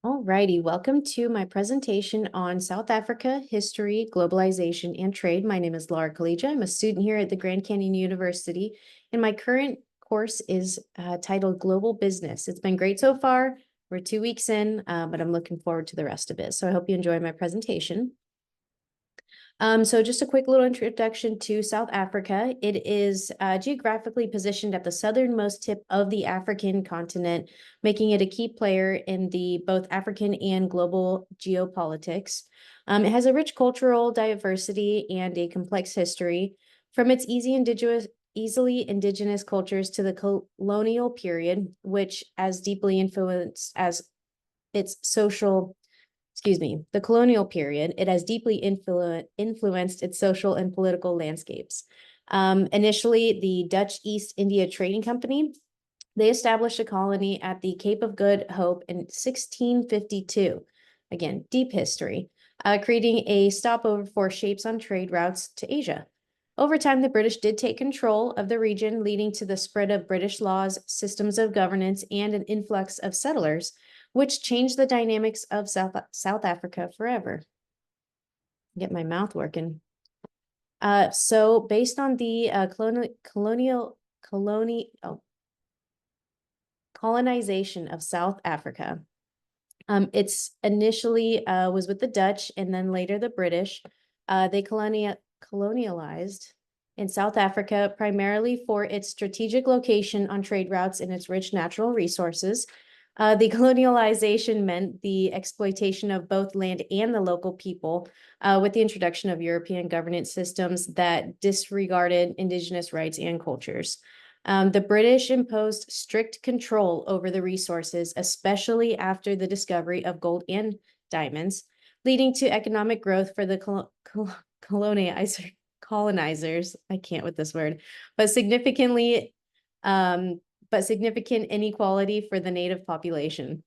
Alrighty, welcome to my presentation on South Africa, history, globalization, and trade. My name is Laura Kalija. I'm a student here at the Grand Canyon University, and my current course is titled Global Business. It's been great so far. We're 2 weeks in, but I'm looking forward to the rest of it. So I hope you enjoy my presentation. So just a quick little introduction to South Africa. It is geographically positioned at the southernmost tip of the African continent, making it a key player in the both African and global geopolitics. It has a rich cultural diversity and a complex history, from its easily indigenous cultures to the colonial period, which as deeply influenced as its the colonial period. It has deeply influenced its social and political landscapes. Initially, the Dutch East India Trading Company, they established a colony at the Cape of Good Hope in 1652. Again, deep history, creating a stopover for shapes on trade routes to Asia. Over time, the British did take control of the region, leading to the spread of British laws, systems of governance, and an influx of settlers, which changed the dynamics of South Africa forever. Get my mouth working. So based on the colonization of South Africa, it's initially was with the Dutch and then later the British. They colonialized in South Africa primarily for its strategic location on trade routes and its rich natural resources. The colonialization meant the exploitation of both land and the local people, with the introduction of European governance systems that disregarded indigenous rights and cultures. The British imposed strict control over the resources, especially after the discovery of gold and diamonds, leading to economic growth for the colonizers. I can't with this word, but significant inequality for the native population.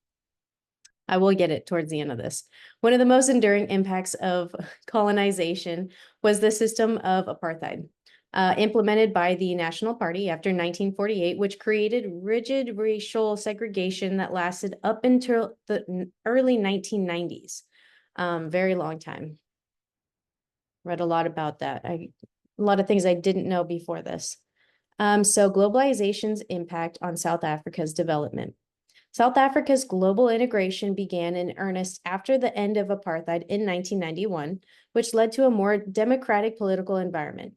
I will get it towards the end of this. One of the most enduring impacts of colonization was the system of apartheid, implemented by the National Party after 1948, which created rigid racial segregation that lasted up until the early 1990s. Very long time. Read a lot about that. A lot of things I didn't know before this. So globalization's impact on South Africa's development. South Africa's global integration began in earnest after the end of apartheid in 1991, which led to a more democratic political environment.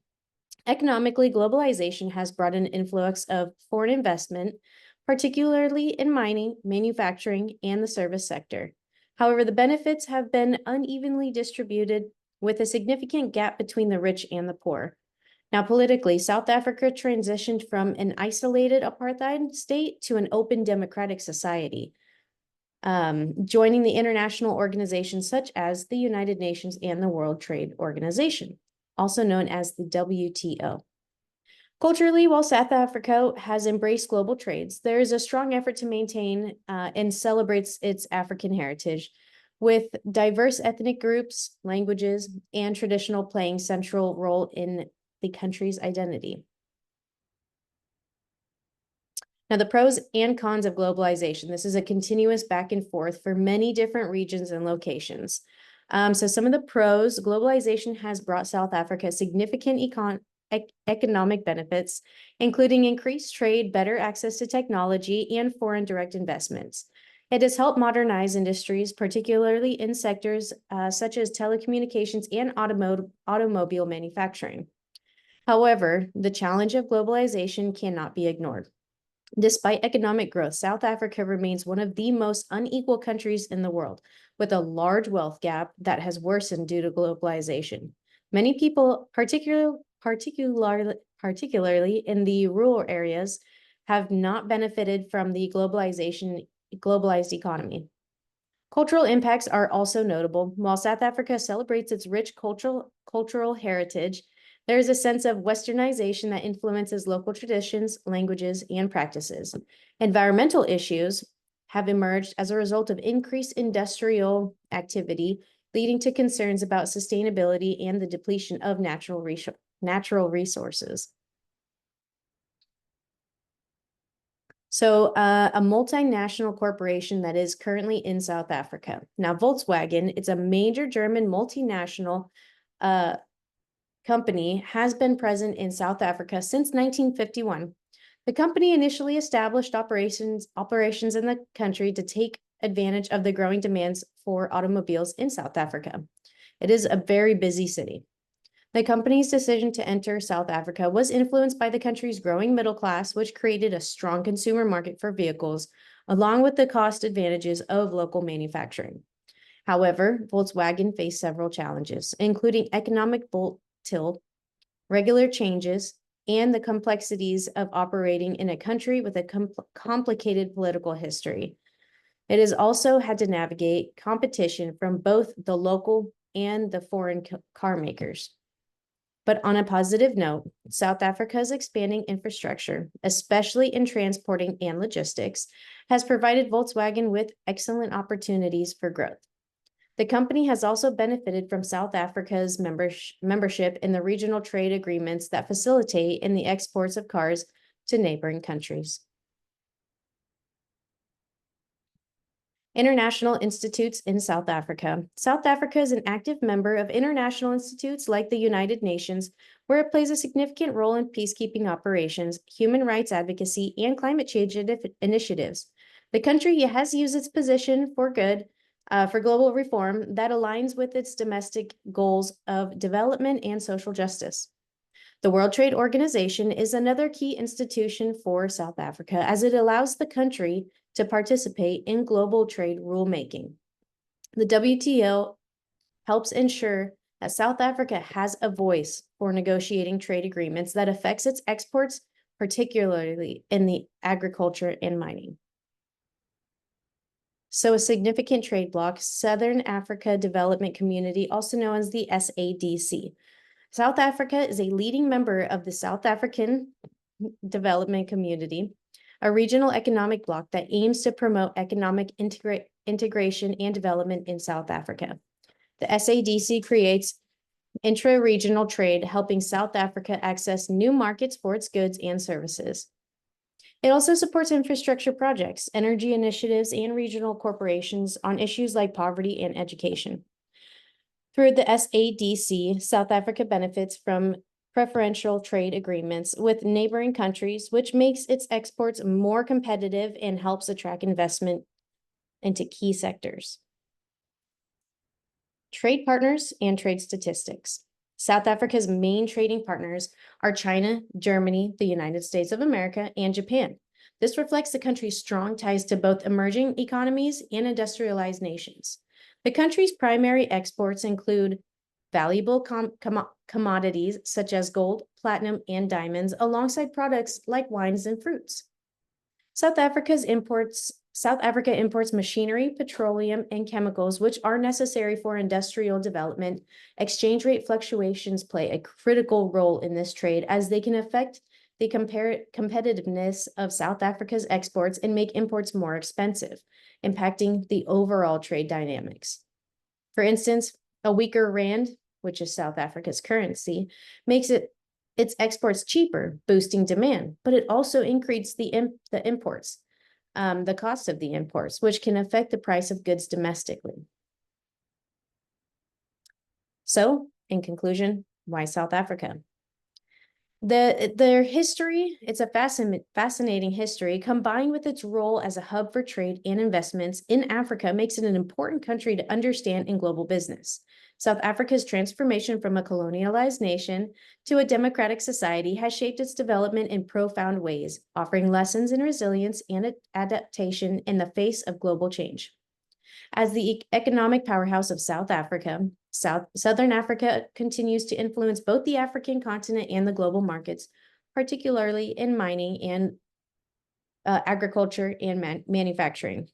Economically, globalization has brought an influx of foreign investment, particularly in mining, manufacturing, and the service sector. However, the benefits have been unevenly distributed, with a significant gap between the rich and the poor. Now, politically, South Africa transitioned from an isolated apartheid state to an open democratic society, joining the international organizations such as the United Nations and the World Trade Organization, also known as the WTO. Culturally, while South Africa has embraced global trades, there is a strong effort to maintain and celebrates its African heritage, with diverse ethnic groups, languages, and traditional playing central role in the country's identity. Now, the pros and cons of globalization. This is a continuous back and forth for many different regions and locations. So some of the pros: globalization has brought South Africa significant economic benefits, including increased trade, better access to technology, and foreign direct investments. It has helped modernize industries, particularly in sectors such as telecommunications and automobile manufacturing. However, the challenge of globalization cannot be ignored. Despite economic growth, South Africa remains one of the most unequal countries in the world, with a large wealth gap that has worsened due to globalization. Many people, particularly in the rural areas, have not benefited from the globalized economy. Cultural impacts are also notable. While South Africa celebrates its rich cultural heritage, there is a sense of westernization that influences local traditions, languages, and practices. Environmental issues have emerged as a result of increased industrial activity, leading to concerns about sustainability and the depletion of natural resources. So a multinational corporation that is currently in South Africa. Now, Volkswagen, it's a major German multinational company, has been present in South Africa since 1951. The company initially established operations in the country to take advantage of the growing demands for automobiles in South Africa. It is a very busy city. The company's decision to enter South Africa was influenced by the country's growing middle class, which created a strong consumer market for vehicles, along with the cost advantages of local manufacturing. However, Volkswagen faced several challenges, including economic tilt, regular changes, and the complexities of operating in a country with a complicated political history. It has also had to navigate competition from both the local and the foreign car makers. But on a positive note, South Africa's expanding infrastructure, especially in transporting and logistics, has provided Volkswagen with excellent opportunities for growth. The company has also benefited from South Africa's membership in the regional trade agreements that facilitate in the exports of cars to neighboring countries. International institutes in South Africa. South Africa is an active member of international institutes like the United Nations, where it plays a significant role in peacekeeping operations, human rights advocacy, and climate change initiatives. The country has used its position for good for global reform that aligns with its domestic goals of development and social justice. The World Trade Organization is another key institution for South Africa, as it allows the country to participate in global trade rulemaking. The WTO helps ensure that South Africa has a voice for negotiating trade agreements that affects its exports, particularly in the agriculture and mining. So a significant trade bloc, Southern Africa Development Community, also known as the SADC. South Africa is a leading member of the South African Development Community, a regional economic bloc that aims to promote economic integration and development in South Africa. The SADC creates intra-regional trade, helping South Africa access new markets for its goods and services. It also supports infrastructure projects, energy initiatives, and regional corporations on issues like poverty and education. Through the SADC, South Africa benefits from preferential trade agreements with neighboring countries, which makes its exports more competitive and helps attract investment into key sectors. Trade partners and trade statistics. South Africa's main trading partners are China, Germany, the United States of America, and Japan. This reflects the country's strong ties to both emerging economies and industrialized nations. The country's primary exports include valuable commodities such as gold, platinum, and diamonds, alongside products like wines and fruits. South Africa imports machinery, petroleum, and chemicals, which are necessary for industrial development. Exchange rate fluctuations play a critical role in this trade, as they can affect the competitiveness of South Africa's exports and make imports more expensive, impacting the overall trade dynamics. For instance, a weaker rand, which is South Africa's currency, makes its exports cheaper, boosting demand, but it also increases the imports. The cost of the imports, which can affect the price of goods domestically. So, in conclusion, why South Africa? Their history, it's a fascinating history, combined with its role as a hub for trade and investments in Africa, makes it an important country to understand in global business. South Africa's transformation from a colonialized nation to a democratic society has shaped its development in profound ways, offering lessons in resilience and adaptation in the face of global change. As the economic powerhouse of South Africa, Southern Africa continues to influence both the African continent and the global markets, particularly in mining and agriculture and manufacturing.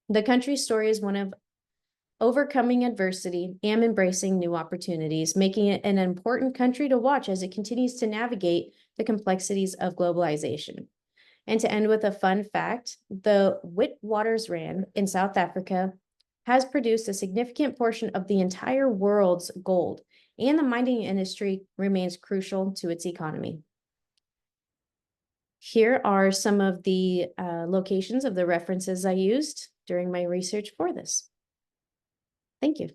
The country's story is one of overcoming adversity and embracing new opportunities, making it an important country to watch as it continues to navigate the complexities of globalization. And to end with a fun fact, the Witwatersrand in South Africa has produced a significant portion of the entire world's gold, and the mining industry remains crucial to its economy. here are some of the locations of the references I used during my research for this. Thank you.